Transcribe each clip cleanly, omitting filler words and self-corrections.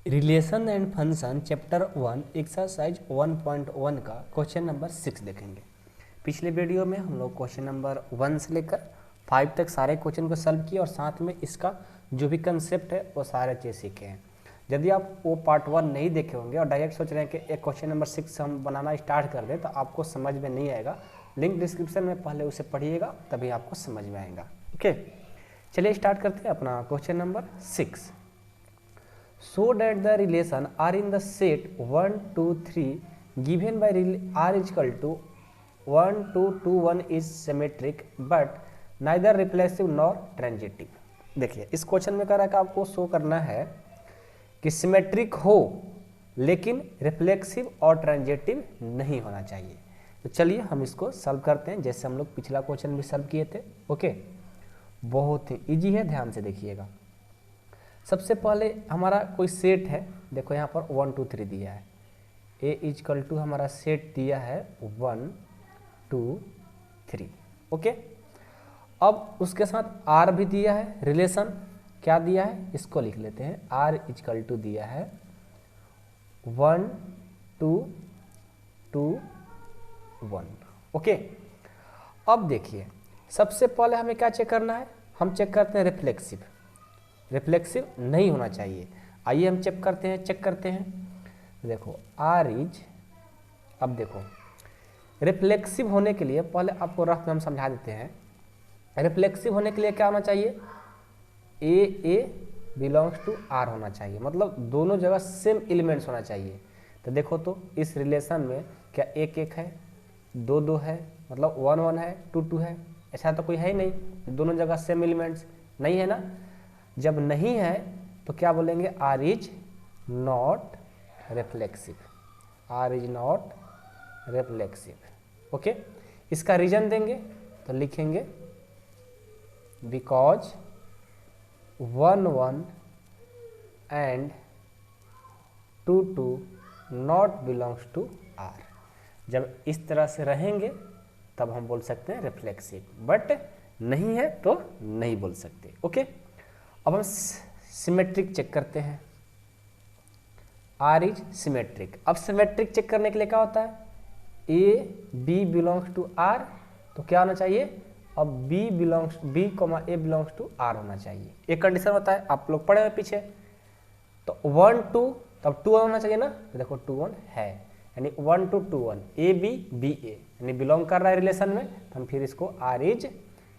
Relation and function chapter 1 exercise 1.1 का question number 6 देखेंगे। पिछले वीडियो में हम लोग क्वेश्चन नंबर 1 से लेकर 5 तक सारे क्वेश्चन को सॉल्व किए और साथ में इसका जो भी कंसेप्ट है वो सारे चीज़ सीखे हैं। यदि आप वो पार्ट 1 नहीं देखे होंगे और डायरेक्ट सोच रहे हैं कि एक क्वेश्चन नंबर 6 हम बनाना स्टार्ट कर दें तो आपको समझ में नहीं आएगा। लिंक डिस्क्रिप्शन में पहले उसे पढ़िएगा तभी आपको समझ में आएगा। ओके, चलिए स्टार्ट करते हैं अपना question number 6। So that the relation are in the set 1, 2, 3 given by r is equal to 1, 2, 2, 1 is symmetric but neither reflexive nor transitive। देखिए इस क्वेश्चन में कह रहा है कि आपको शो करना है कि सिमेट्रिक हो लेकिन रिफ्लेक्सिव और ट्रांजिटिव नहीं होना चाहिए। तो चलिए हम इसको सॉल्व करते हैं जैसे हम लोग पिछला क्वेश्चन भी सॉल्व किए थे। ओके, बहुत ही इजी है, ध्यान से देखिएगा। सबसे पहले हमारा कोई सेट है, देखो यहाँ पर 1, 2, 3 दिया है। ए इजकल टू हमारा सेट दिया है 1, 2, 3। ओके, अब उसके साथ आर भी दिया है, रिलेशन क्या दिया है इसको लिख लेते हैं। आर इजकल टू दिया है 1, 2, 2, 1। ओके, अब देखिए सबसे पहले हमें क्या चेक करना है, हम चेक करते हैं रिफ्लेक्सिव। रिफ्लेक्सिव नहीं होना चाहिए। आइए हम चेक करते हैं। देखो आर इज, अब देखो रिफ्लेक्सिव होने के लिए पहले आपको रफ में हम समझा देते हैं। रिफ्लेक्सिव होने के लिए क्या होना चाहिए, ए बिलोंग्स टू आर होना चाहिए, मतलब दोनों जगह सेम एलिमेंट्स होना चाहिए। तो देखो तो इस रिलेशन में क्या 1, 1 है, 2, 2 है, मतलब 1, 1 है, 2, 2 है, ऐसा तो कोई है ही नहीं। दोनों जगह सेम एलिमेंट्स नहीं है ना। जब नहीं है तो क्या बोलेंगे, R is not reflexive. R is not reflexive. Okay, इसका रीजन देंगे तो लिखेंगे because 1, 1 and 2, 2 not belongs to R. जब इस तरह से रहेंगे तब हम बोल सकते हैं रिफ्लेक्सिव, बट नहीं है तो नहीं बोल सकते। ओके, अब हम सिमेट्रिक चेक करते हैं। R is symmetric. अब सिमेट्रिक चेक करने के लिए क्या होता है, A B belongs to R, तो क्या होना चाहिए, अब B A belongs to R होना चाहिए। एक कंडीशन होता है, आप लोग पढ़े हुए पीछे। तो 1, 2 तब 2 होना चाहिए ना। तो देखो 2, 1 है, यानी 1, 2, 2, 1 ए बी ए, यानी बिलोंग कर रहा है रिलेशन में। तो हम फिर इसको आर इज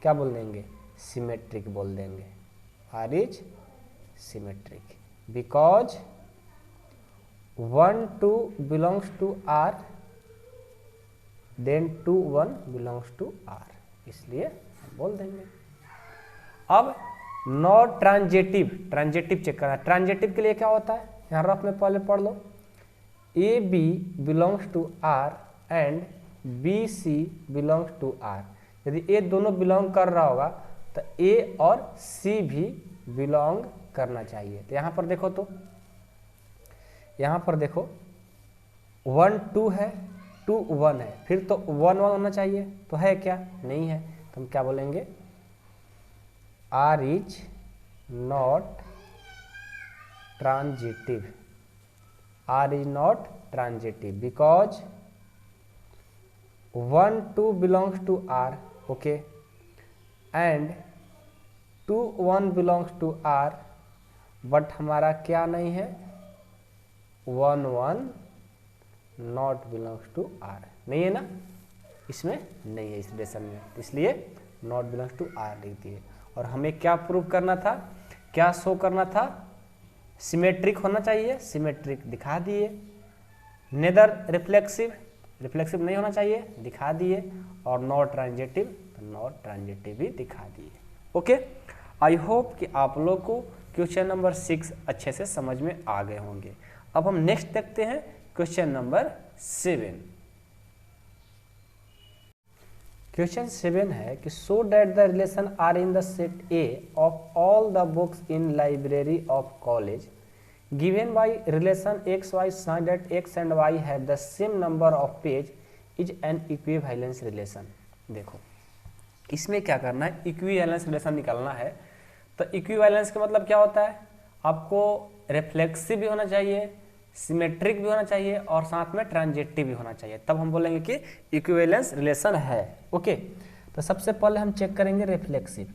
क्या बोल देंगे, सिमेट्रिक बोल देंगे। R is symmetric because 1, 2 belongs to R then 2, 1 belongs to R, इसलिए हम बोल देंगे। अब नॉट ट्रांजिटिव चेक करना है। ट्रांजिटिव के लिए क्या होता है, यहाँ रफ में पहले पढ़ लो। A B belongs to R and B C belongs to R. यदि ए दोनों बिलोंग कर रहा होगा तो ए और सी भी बिलोंग करना चाहिए। तो यहाँ पर देखो, तो यहाँ पर देखो 1, 2 है, 2, 1 है, फिर तो 1, 1 होना चाहिए, तो है क्या, नहीं है। तो हम क्या बोलेंगे, R is not transitive. R is not transitive because 1, 2 belongs to R, okay, and 2, 1 belongs to R, but हमारा क्या नहीं है, 1, 1 नॉट बिलोंग्स टू आर, नहीं है ना, इसमें नहीं है इस रिलेशन में, इसलिए नॉट बिलोंग्स टू आर लिख दिए। और हमें क्या प्रूव करना था, क्या शो करना था, सिमेट्रिक होना चाहिए, सिमेट्रिक दिखा दिए। नेदर रिफ्लेक्सिव नहीं होना चाहिए, दिखा दिए। और नॉट ट्रांजिटिव, तो नॉट ट्रांजिटिव भी दिखा दिए। ओके, आई होप कि आप लोग को क्वेश्चन नंबर 6 अच्छे से समझ में आ गए होंगे। अब हम नेक्स्ट देखते हैं क्वेश्चन नंबर 7। क्वेश्चन 7 है कि so that the relation R in the set A of all the books in library of college given by relation X Y such that X and Y have the same number of page is an equivalence relation. देखो इसमें क्या करना है, equivalence relation निकालना है। तो equivalence का मतलब क्या होता है, आपको रिफ्लेक्सिव भी होना चाहिए, सिमेट्रिक भी होना चाहिए और साथ में ट्रांजिटिव भी होना चाहिए, तब हम बोलेंगे कि इक्विवेलेंस रिलेशन है। ओके, तो सबसे पहले हम चेक करेंगे रिफ्लेक्सिव।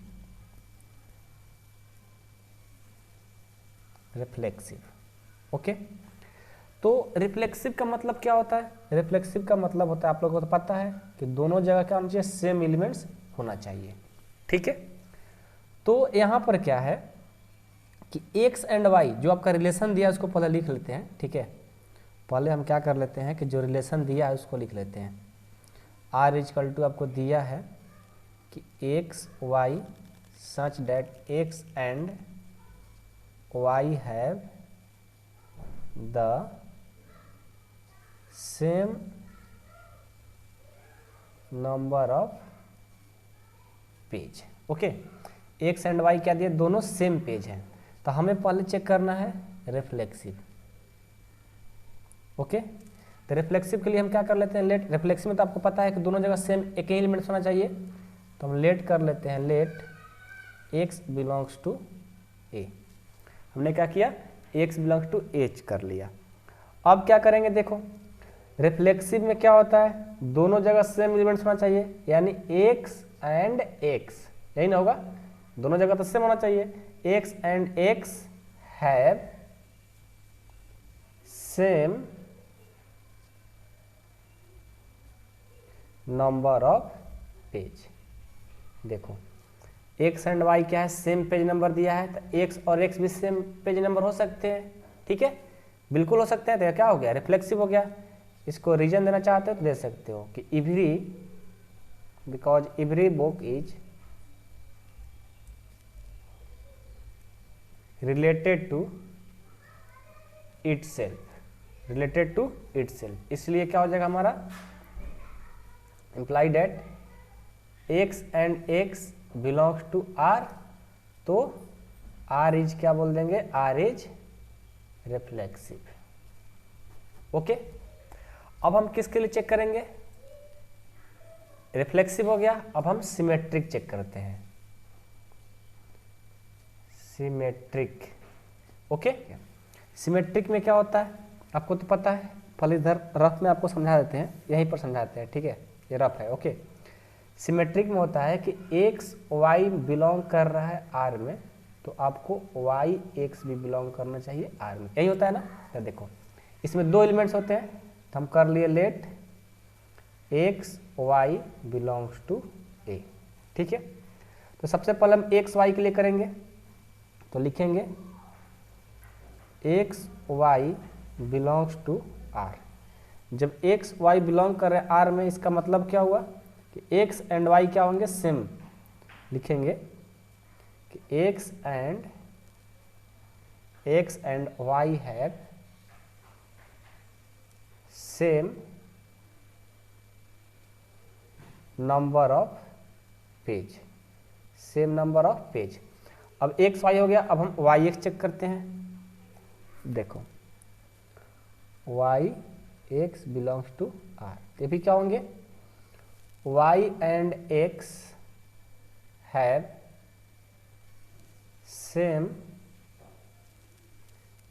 ओके, तो रिफ्लेक्सिव का मतलब क्या होता है? रिफ्लेक्सिव का मतलब होता है, आप लोगों को तो पता है कि दोनों जगह क्या होना चाहिए, सेम एलिमेंट्स होना चाहिए। ठीक है, तो यहाँ पर क्या है कि एक्स एंड वाई जो आपका रिलेशन दिया है उसको पहले लिख लेते हैं। ठीक है, पहले हम क्या कर लेते हैं कि जो रिलेशन दिया है उसको लिख लेते हैं। आर इजकल टू आपको दिया है कि X Y such that X and Y have the same number of page. Okay, X and Y क्या दिए, दोनों सेम पेज हैं, तो हमें पहले चेक करना है रिफ्लेक्सिव। ओके, तो रिफ्लेक्सिव के लिए हम क्या कर लेते हैं, लेट। रिफ्लेक्सिव में तो आपको पता है कि दोनों जगह सेम एक ही एलिमेंट्स होना चाहिए, तो हम लेट कर लेते हैं, लेट एक्स बिलोंग्स टू ए। हमने क्या किया, एक्स बिलोंग्स टू एच कर लिया। अब क्या करेंगे, देखो रिफ्लेक्सिव में क्या होता है, दोनों जगह सेम एलिमेंट्स होना चाहिए, यानी एक्स एंड एक्स, यही ना होगा, दोनों जगह तो सेम होना चाहिए। X and X have same number of page. देखो एक्स एंड वाई क्या है, सेम पेज नंबर दिया है, तो एक्स और एक्स भी सेम पेज नंबर हो सकते हैं। ठीक है, बिल्कुल हो सकते हैं, तो क्या हो गया, रिफ्लेक्सिव हो गया। इसको रीजन देना चाहते हो तो दे सकते हो कि every, because every book is related to itself, related to itself, इसलिए क्या हो जाएगा हमारा, imply that X and X belongs to R, तो आर इज क्या बोल देंगे, आर इज रिफ्लेक्सिव। ओके, अब हम किसके लिए चेक करेंगे, रिफ्लेक्सिव हो गया, अब हम सिमेट्रिक चेक करते हैं, सिमेट्रिक। ओके, सिमेट्रिक में क्या होता है आपको तो पता है, पहले इधर रफ में आपको समझा देते हैं, यहीं पर समझाते हैं। ठीक है, ये रफ है। ओके, सिमेट्रिक में होता है कि एक्स वाई बिलोंग कर रहा है आर में, तो आपको वाई एक्स भी बिलोंग करना चाहिए आर में, यही होता है ना। तो देखो इसमें दो एलिमेंट्स होते हैं, तो हम कर लिए let X Y belongs to A. ठीक है, तो सबसे पहले हम एक्स वाई के लिए करेंगे, तो लिखेंगे X Y belongs to R. जब एक्स वाई बिलोंग कर रहे हैं आर में, इसका मतलब क्या हुआ कि एक्स एंड वाई क्या होंगे, सेम। लिखेंगे कि X and Y have same number of page, same number of page. अब एक्स वाई हो गया, अब हम वाई एक्स चेक करते हैं। देखो Y X belongs to R, ये भी क्या होंगे, Y and X have same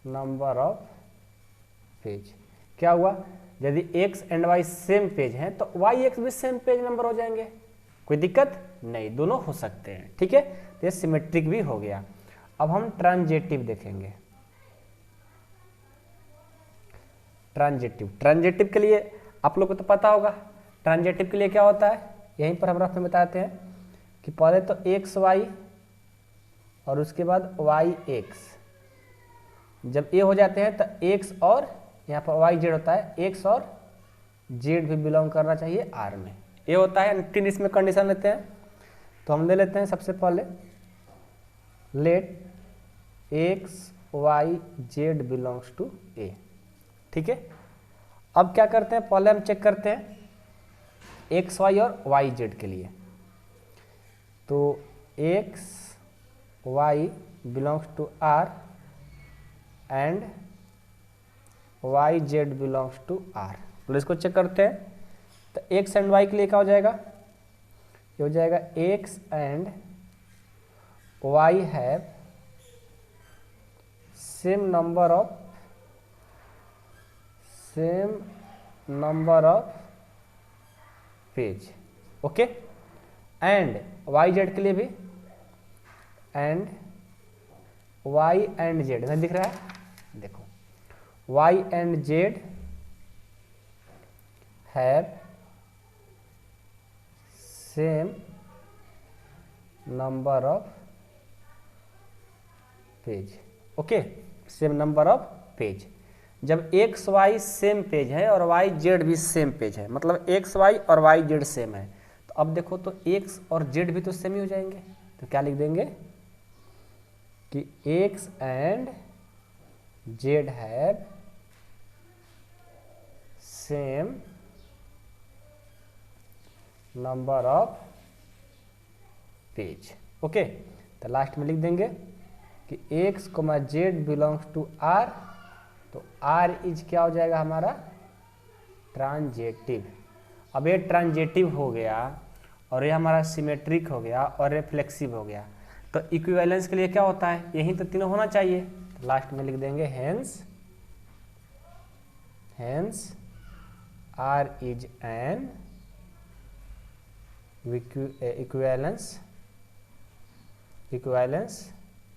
number of page. क्या हुआ, यदि X and Y same page हैं तो वाई एक्स भी सेम पेज नंबर हो जाएंगे, कोई दिक्कत नहीं, दोनों हो सकते हैं। ठीक है, तो ये सिमेट्रिक भी हो गया। अब हम ट्रांजिटिव देखेंगे। ट्रांजिटिव के लिए आप लोग को तो पता होगा, ट्रांजिटिव के लिए क्या होता है, यहीं पर हम रफ में बताते हैं कि पहले तो एक्स वाई और उसके बाद वाई एक्स, जब ए हो जाते हैं तो एक्स और यहाँ पर वाई जेड होता है, एक्स और जेड भी बिलोंग करना चाहिए आर में, ये होता है। तीन इसमें कंडीशन लेते हैं, तो हम ले लेते हैं सबसे पहले let X Y Z belongs to A. ठीक है, अब क्या करते हैं, पहले हम चेक करते हैं एक्स वाई और वाई जेड के लिए, तो X Y belongs to R and Y Z belongs to R. तो इसको चेक करते हैं, तो एक्स एंड वाई के लिए क्या हो जाएगा, ये हो जाएगा X and Y have same number of page, okay. And Y Z के लिए भी, एंड वाई एंड जेड दिख रहा है, देखो Y and Z have same number of page, okay, same number of page. जब एक्स वाई सेम पेज है और वाई जेड भी सेम पेज है, मतलब एक्स वाई और वाई जेड सेम है, तो अब देखो तो एक्स और जेड भी तो सेम ही हो जाएंगे, तो क्या लिख देंगे कि X and Z have same number of page, okay. तो लास्ट में लिख देंगे कि X comma Z belongs to R, तो आर इज क्या हो जाएगा हमारा ट्रांजेटिव। अब ये ट्रांजेटिव हो गया और ये हमारा सिमेट्रिक हो गया और रिफ्लेक्सिव हो गया, तो इक्विवेलेंस के लिए क्या होता है, यही तो तीनों होना चाहिए। तो लास्ट में लिख देंगे hence R is an equivalence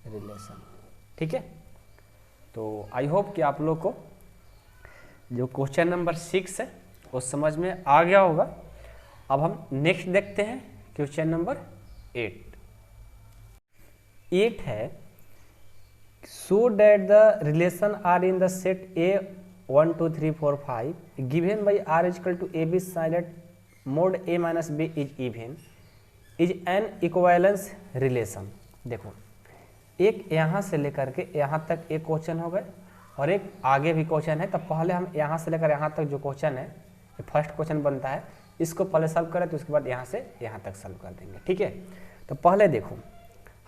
relation, ठीक है। तो आई होप कि आप लोग को जो क्वेश्चन नंबर 6 है वो समझ में आ गया होगा। अब हम नेक्स्ट देखते हैं क्वेश्चन नंबर 8 है, show that the relation R in the set A 1 2 3 4 5 given by R equal to A B silent mod A minus B is even is an equivalence relation. देखो एक यहाँ से लेकर के यहाँ तक एक क्वेश्चन हो गए और एक आगे भी क्वेश्चन है, तो पहले हम यहाँ से लेकर यहाँ तक जो क्वेश्चन है, फर्स्ट क्वेश्चन बनता है, इसको पहले सॉल्व करें, तो उसके बाद यहाँ से यहाँ तक सॉल्व कर देंगे, ठीक है। तो पहले देखो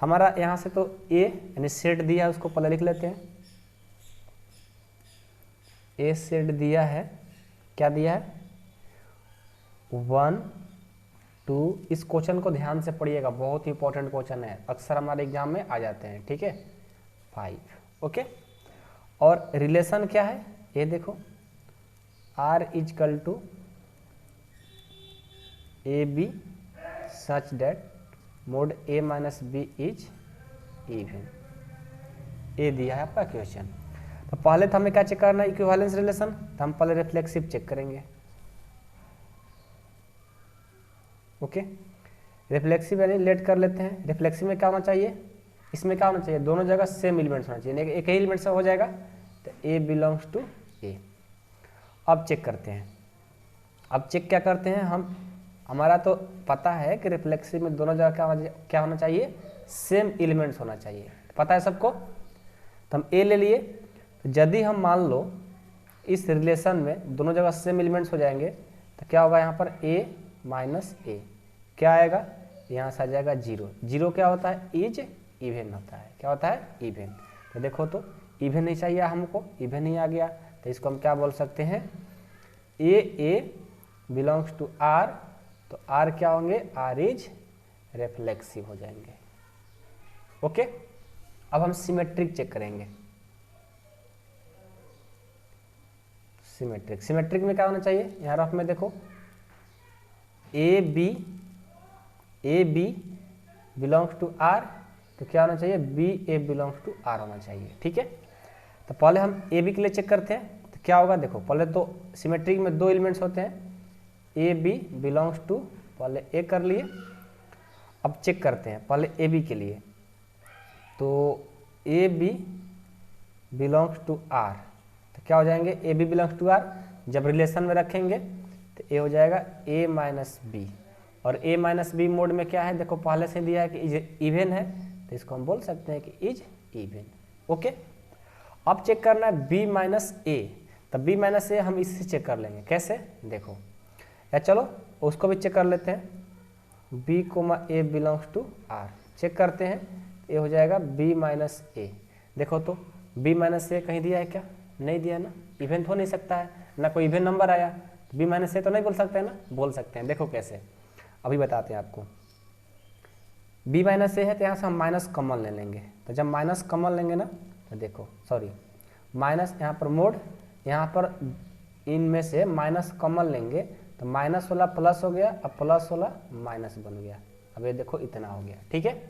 हमारा यहाँ से तो ए यानी सेट दिया है, उसको पहले लिख लेते हैं। ए सेट दिया है, क्या दिया है 1 2, इस क्वेश्चन को ध्यान से पढ़िएगा, बहुत ही इंपॉर्टेंट क्वेश्चन है, अक्सर हमारे एग्जाम में आ जाते हैं, ठीक है। 5, ओके। और रिलेशन क्या है ये देखो, R is equal to A B such that mod A minus B is even, ये दिया है आपका क्वेश्चन। तो पहले तो हमें क्या चेक करना है, इक्विवेलेंस रिलेशन, तो हम पहले रिफ्लेक्सिव चेक करेंगे, ओके। रिफ्लेक्सिव यानी लेट कर लेते हैं। रिफ्लेक्सिव में क्या होना चाहिए, इसमें क्या होना चाहिए, दोनों जगह सेम एलिमेंट्स होना चाहिए, एक ही एलिमेंट से हो जाएगा, तो ए बिलोंग्स टू ए। अब चेक करते हैं, अब चेक क्या करते हैं हम, हमारा तो पता है कि रिफ्लेक्सिव में दोनों जगह क्या होना चाहिए, सेम एलिमेंट्स होना चाहिए, पता है सबको। तो हम ए ले लिए, तो यदि हम मान लो इस रिलेशन में दोनों जगह सेम एलिमेंट्स हो जाएंगे, तो क्या होगा यहाँ पर ए माइनस ए, क्या आएगा यहाँ से आ जाएगा 0। 0 क्या होता है, इज इवन होता है, क्या होता है इवन। तो देखो तो इवन नहीं चाहिए हमको, इवन ही आ गया, तो इसको हम क्या बोल सकते हैं, ए बिलोंग्स टू आर, तो आर क्या होंगे, आर इज रिफ्लेक्सिव हो जाएंगे, ओके। अब हम सिमेट्रिक चेक करेंगे। सिमेट्रिक में क्या होना चाहिए, यहाँ रफ में देखो A B belongs to R, तो क्या होना चाहिए, B A belongs to R होना चाहिए, ठीक है। तो पहले हम ए बी के लिए चेक करते हैं, तो क्या होगा, देखो पहले तो सिमेट्रिक में 2 एलिमेंट्स होते हैं, ए बी बिलोंग्स टू, पहले ए कर लिए। अब चेक करते हैं पहले ए बी के लिए, तो A B belongs to R, तो क्या हो जाएंगे, A B belongs to R, जब रिलेशन में रखेंगे तो ए हो जाएगा ए माइनस बी, और ए माइनस बी मोड में क्या है, देखो पहले से दिया है कि इज इवन है, तो इसको हम बोल सकते हैं कि इज इवन, ओके। अब चेक करना है बी माइनस ए, तब बी माइनस ए हम इससे चेक कर लेंगे, कैसे देखो, या चलो उसको भी चेक कर लेते हैं, B comma A belongs to R, check करते हैं, ये हो जाएगा बी माइनस ए। देखो तो बी माइनस ए कहीं दिया है क्या, नहीं दिया ना, इवन हो नहीं सकता है ना, कोई इवन नंबर आया, तो बी माइनस ए तो नहीं बोल सकते हैं ना, बोल सकते हैं, देखो कैसे, अभी बताते हैं आपको। बी माइनस ए है तो यहाँ से हम माइनस कॉमन ले लेंगे, तो जब माइनस कॉमन लेंगे ना, तो देखो सॉरी माइनस यहाँ पर मोड, यहाँ पर इनमें से माइनस कॉमन लेंगे तो माइनस वाला प्लस हो गया, अब प्लस वाला माइनस बन गया। अब ये देखो इतना हो गया, ठीक है।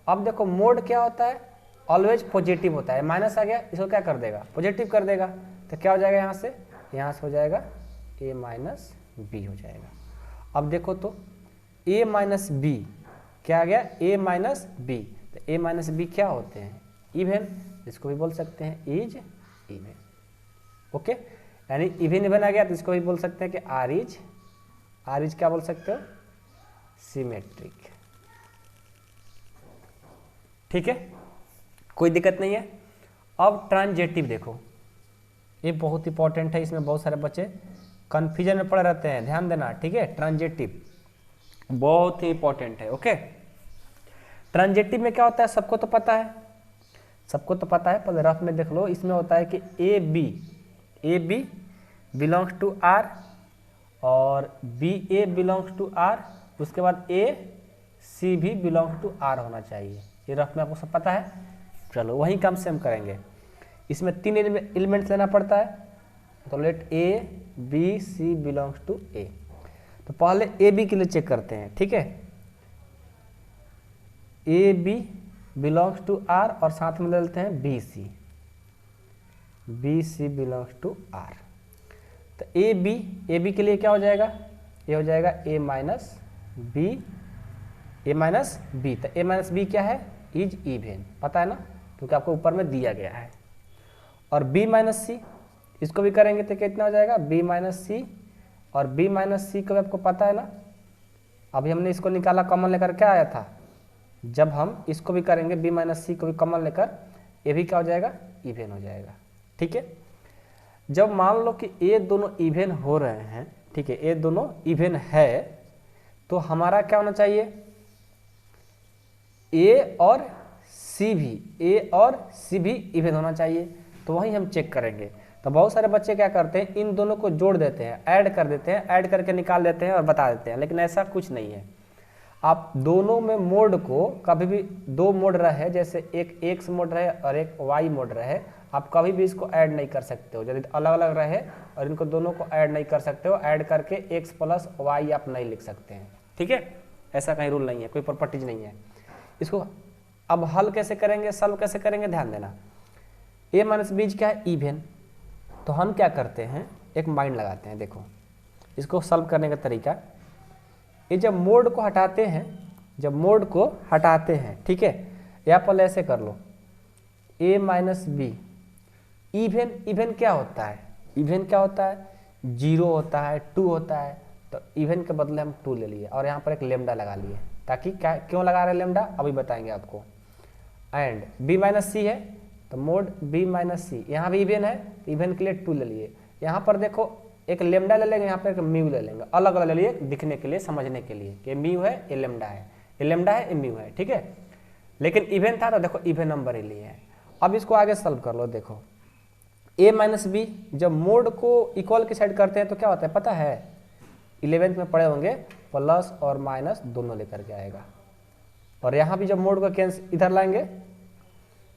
अब देखो मोड क्या होता है, ऑलवेज पॉजिटिव होता है। माइनस आ गया, इसको क्या कर देगा, पॉजिटिव कर देगा। तो क्या हो जाएगा, यहाँ से हो जाएगा a माइनस बी हो जाएगा। अब देखो तो a माइनस बी क्या आ गया, a माइनस बी। तो a माइनस बी क्या होते हैं, इवन, इसको भी बोल सकते हैं इज इवन। ओके, यानी इवन इवन आ गया तो इसको भी बोल सकते हैं कि आर इज क्या बोल सकते हो, सिमेट्रिक। ठीक है, कोई दिक्कत नहीं है। अब ट्रांजेटिव देखो, ये बहुत इंपॉर्टेंट है, इसमें बहुत सारे बच्चे कंफ्यूजन में पड़े रहते हैं, ध्यान देना। ठीक है, ट्रांजेटिव बहुत ही इंपॉर्टेंट है। ओके, ट्रांजेटिव में क्या होता है, सबको तो पता है, पहले रफ में देख लो। इसमें होता है कि A B belongs to R और B A belongs to R, उसके बाद ए सी भी बिलोंग्स टू आर होना चाहिए। ये रफ में आपको सब पता है। चलो वही काम से हम करेंगे। इसमें 3 एलिमेंट्स लेना पड़ता है, तो let A B C belongs to A. तो पहले ए बी के लिए चेक करते हैं। ठीक है, A B belongs to R और साथ में ले लेते हैं B C belongs to R. तो ए बी के लिए क्या हो जाएगा, ये हो जाएगा ए माइनस बी। तो ए माइनस बी क्या है, इज इवन, पता है ना, क्योंकि आपको ऊपर में दिया गया है। और बी माइनस सी, इसको भी करेंगे तो कितना हो जाएगा, बी माइनस सी। और बी माइनस सी को भी आपको पता है ना, अभी हमने इसको निकाला कॉमन लेकर, क्या आया था, जब हम इसको भी करेंगे बी माइनस सी को भी कॉमन लेकर, ये भी क्या हो जाएगा, इवन हो जाएगा। ठीक है, जब मान लो कि ये दोनों इवन हो रहे हैं, ठीक है, ये दोनों इवन है, तो हमारा क्या होना चाहिए, ए और सी भी इवन होना चाहिए। तो वही हम चेक करेंगे। तो बहुत सारे बच्चे क्या करते हैं, इन दोनों को जोड़ देते हैं, ऐड कर देते हैं, ऐड करके निकाल देते हैं और बता देते हैं, लेकिन ऐसा कुछ नहीं है। आप दोनों में मोड को कभी भी, 2 मोड रहे, जैसे एक एक्स मोड रहे और एक वाई मोड रहे, आप कभी भी इसको ऐड नहीं कर सकते हो। यदि अलग अलग रहे और इनको दोनों को ऐड नहीं कर सकते हो, ऐड करके एक्स प्लस वाई आप नहीं लिख सकते हैं। ठीक है, ऐसा कहीं रूल नहीं है, कोई प्रॉपर्टीज नहीं है। इसको अब हल कैसे करेंगे, सॉल्व कैसे करेंगे, ध्यान देना। ए माइनस बीज क्या है, इवन। तो हम क्या करते हैं, एक माइंड लगाते हैं। देखो इसको सॉल्व करने का तरीका, ये जब मोड को हटाते हैं, ठीक है, या पहले ऐसे कर लो, ए माइनस बी इवन क्या होता है, 0 होता है, 2 होता है। तो इवन के बदले हम 2 ले लिए और यहाँ पर एक लेमडा लगा लिए, ताकि क्या, क्यों लगा रहे हैं लेमडा, अभी बताएंगे आपको। एंड बी माइनस सी है, तो मोड बी माइनस सी, यहाँ भी इवन है, इवन के लिए 2 ले लिए। यहाँ पर देखो एक लेमडा ले लेंगे, यहाँ पर एक म्यू ले लेंगे, अलग अलग ले लिए, दिखने के लिए, समझने के लिए कि म्यू है, ये लेमडा है, ये म्यू है। ठीक है, लेकिन इवन था तो देखो इवन नंबर ही लिए है। अब इसको आगे सॉल्व कर लो। देखो ए माइनस बी, जब मोड को इक्वल की साइड करते हैं तो क्या होता है पता है, 11th में पढ़े होंगे, प्लस और माइनस दोनों लेकर के आएगा। और यहाँ भी जब मोड को कैंसिल इधर लाएंगे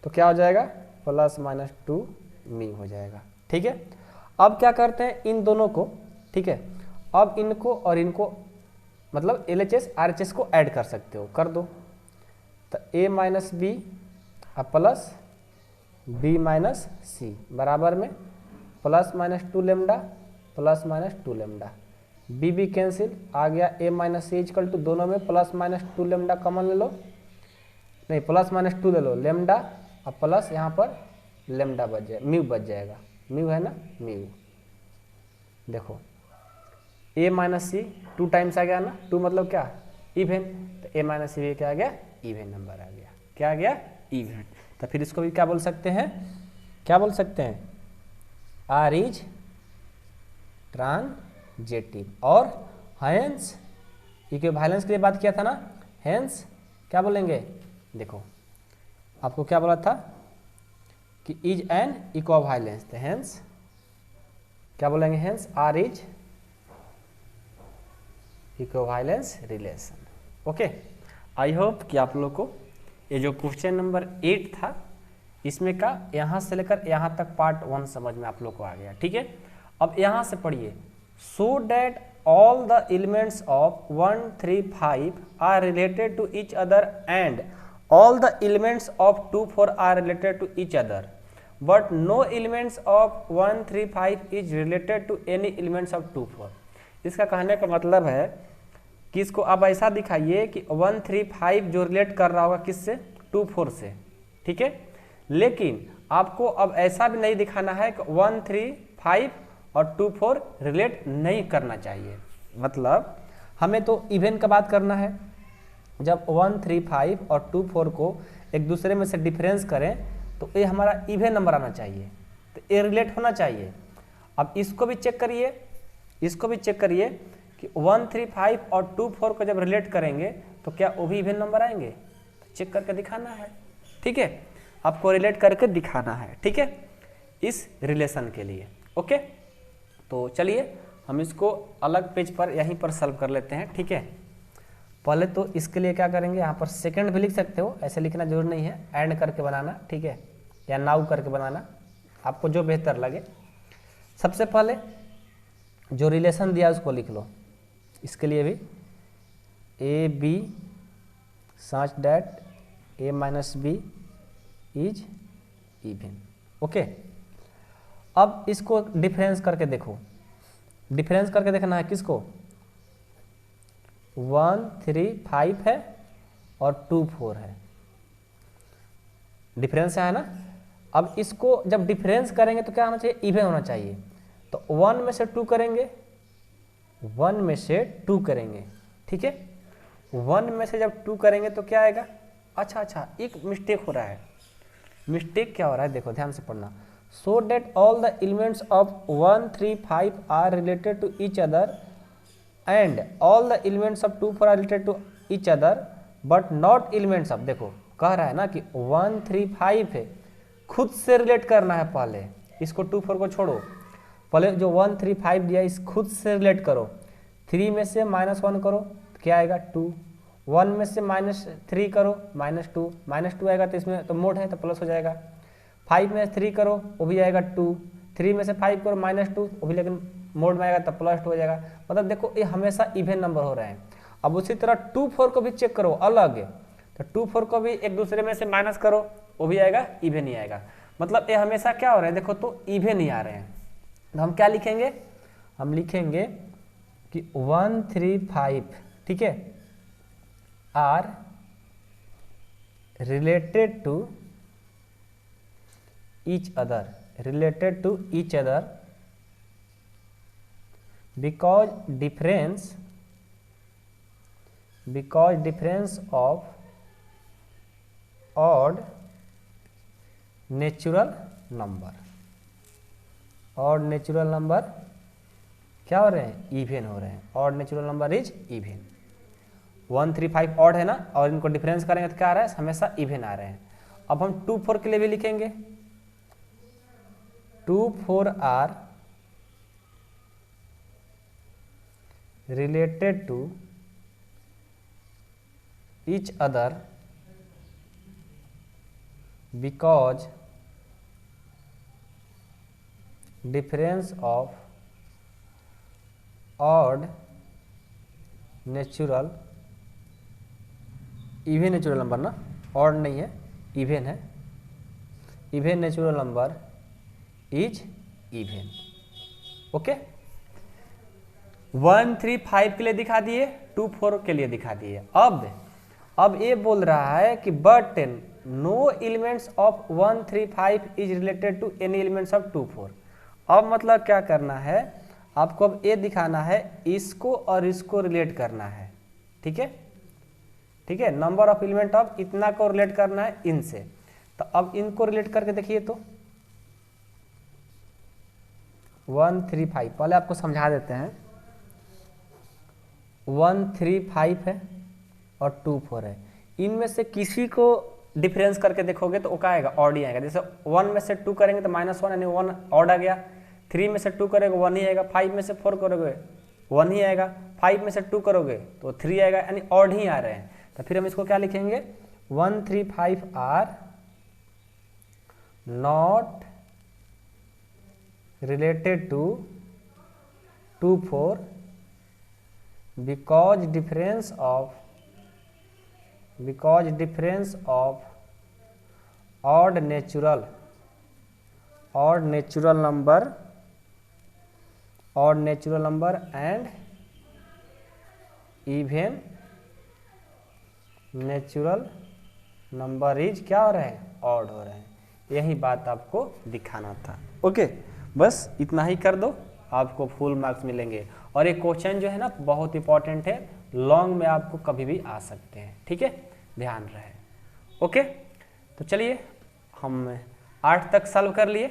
तो क्या हो जाएगा, प्लस माइनस 2 म्यू हो जाएगा। ठीक है, अब क्या करते हैं, इन दोनों को, ठीक है, अब इनको और इनको, मतलब LHS RHS को ऐड कर सकते हो, कर दो। तो A minus B plus B minus C बराबर में plus minus 2 lambda plus minus 2 lambda, B cancel, आ गया A minus C equal to, दोनों में प्लस माइनस 2 लेमडा कॉमन ले लो, नहीं प्लस माइनस 2 ले लो, लेमडा और प्लस यहाँ पर लेमडा बच जाए, म्यू बच जाएगा, म्यू है ना, म्यू। देखो ए माइनस सी 2 टाइम्स आ गया ना, 2 मतलब क्या, इवन। तो ए माइनस सी क्या आ गया, इवन नंबर आ गया, क्या आ गया, इवन। तो फिर इसको भी क्या बोल सकते हैं, आर इज ट्रांजेटिव। और हेंस इक्विवेलेंस के लिए बात किया था ना, हेंस क्या बोलेंगे, देखो आपको क्या बोला था कि इज एन इक्विवेलेंस, तो हेंस क्या बोलेंगे, hence R is equivalence relation. Okay, I hope कि आप लोग को ये जो क्वेश्चन नंबर 8 था इसमें का यहाँ से लेकर यहाँ तक पार्ट 1 समझ में आप लोग को आ गया, ठीक है। अब यहाँ से पढ़िए, so that all the elements of 1 3 5 are related to each other and all the elements of 2 4 are related to each other but no elements of 1 3 5 is related to any elements of 2 4। इसका कहने का मतलब है कि इसको आप ऐसा दिखाइए कि 1 3 5 जो रिलेट कर रहा होगा किससे, 2 4 से, ठीक है। लेकिन आपको अब ऐसा भी नहीं दिखाना है कि 1 3 5 और 2 4 रिलेट नहीं करना चाहिए। मतलब हमें तो इवेन का बात करना है। जब 1 3 5 और 2 4 को एक दूसरे में से डिफरेंस करें तो ये हमारा इवेन नंबर आना चाहिए, तो ये रिलेट होना चाहिए। अब इसको भी चेक करिए, इसको भी चेक करिए कि 1 3 5 और 2 4 को जब रिलेट करेंगे तो क्या वो भी इवेन नंबर आएंगे, तो चेक करके दिखाना है, ठीक है। आपको रिलेट करके दिखाना है, ठीक है, इस रिलेशन के लिए। ओके, तो चलिए हम इसको अलग पेज पर यहीं पर सॉल्व कर लेते हैं, ठीक है। पहले तो इसके लिए क्या करेंगे, यहाँ पर सेकंड भी लिख सकते हो, ऐसे लिखना जरूर नहीं है, ऐड करके बनाना, ठीक है, या नाउ करके बनाना, आपको जो बेहतर लगे। सबसे पहले जो रिलेशन दिया उसको लिख लो। इसके लिए भी A B such that A minus B is even. Okay, अब इसको डिफरेंस करके देखो, डिफरेंस करके देखना है किसको, 1 3 5 है और 2 4 है, डिफरेंस है ना। अब इसको जब डिफरेंस करेंगे तो क्या होना चाहिए, इवन होना चाहिए। तो 1 में से 2 करेंगे, 1 में से 2 करेंगे, ठीक है। 1 में से जब 2 करेंगे तो क्या आएगा, अच्छा एक मिस्टेक हो रहा है। मिस्टेक क्या हो रहा है, देखो ध्यान से पढ़ना। So that all the elements of 1 3 5 are related to each other and all the elements of 2 4 are related to each other but not elements of, देखो कह रहा है ना कि 1 3 5 है, खुद से रिलेट करना है। पहले इसको 2 4 को छोड़ो, पहले जो 1 3 5 दिया इस खुद से रिलेट करो। 3 में से -1 करो तो क्या आएगा 2, 1 में से -3 करो -2, -2 आएगा तो इसमें तो मोड है तो प्लस हो जाएगा। 5 में 3 करो वो भी आएगा 2, 3 में से 5 करो -2 वो भी लेकिन मोड में आएगा तो प्लस 2 हो जाएगा। मतलब देखो ये हमेशा इवन नंबर हो रहे हैं। अब उसी तरह 2 4 को भी चेक करो अलग, तो 2 4 को भी एक दूसरे में से माइनस करो वो भी आएगा, इवन ही आएगा। मतलब ये हमेशा क्या हो रहा है, देखो तो इवन ही आ रहे हैं। तो हम क्या लिखेंगे, हम लिखेंगे कि 1 3 5, ठीक है, R related to each other, related to each other because difference of odd natural number, odd natural number क्या हो रहे हैं, इवन हो रहे हैं। odd natural number is even। 1 3 5 odd है ना, और इनको डिफरेंस करेंगे तो क्या आ रहा है, हमेशा इवन आ रहे हैं। अब हम 2 4 के लिए भी लिखेंगे, 2 4 are related to each other because difference of odd natural, even natural number ना, ऑड नहीं है इवन है, even natural number is even. Okay, 1 3 5 के लिए दिखा दिए, 2 4 के लिए दिखा दिए। अब ये बोल रहा है कि but no elements of 1 3 5 is related to any elements of 2 4। अब मतलब क्या करना है आपको, अब ये दिखाना है इसको और इसको रिलेट करना है, ठीक है, ठीक है। नंबर ऑफ एलिमेंट ऑफ इतना को रिलेट करना है इनसे। तो अब इनको रिलेट करके देखिए, तो 1 3 5 पहले आपको समझा देते हैं। 1 3 5 है और 2 4 है, इनमें से किसी को डिफरेंस करके देखोगे तो वो क्या आएगा, ऑड ही आएगा। जैसे 1 में से 2 करेंगे तो -1 यानी 1 ऑड आ गया, 3 में से 2 करोगे 1 ही आएगा, 5 में से 4 करोगे 1 ही आएगा, 5 में से 2 करोगे तो 3 आएगा, यानी ऑड ही आ रहे हैं। तो फिर हम इसको क्या लिखेंगे, 1 3 5 are not related to 2 4 because difference of odd natural number and even natural number is क्या हो रहे हैं, ऑड हो रहे हैं। यही बात आपको दिखाना था। ओके, बस इतना ही कर दो, आपको फुल मार्क्स मिलेंगे। और ये क्वेश्चन जो है ना बहुत इंपॉर्टेंट है, लॉन्ग में आपको कभी भी आ सकते हैं, ठीक है, ध्यान रहे। ओके, तो चलिए हम 8 तक सॉल्व कर लिए।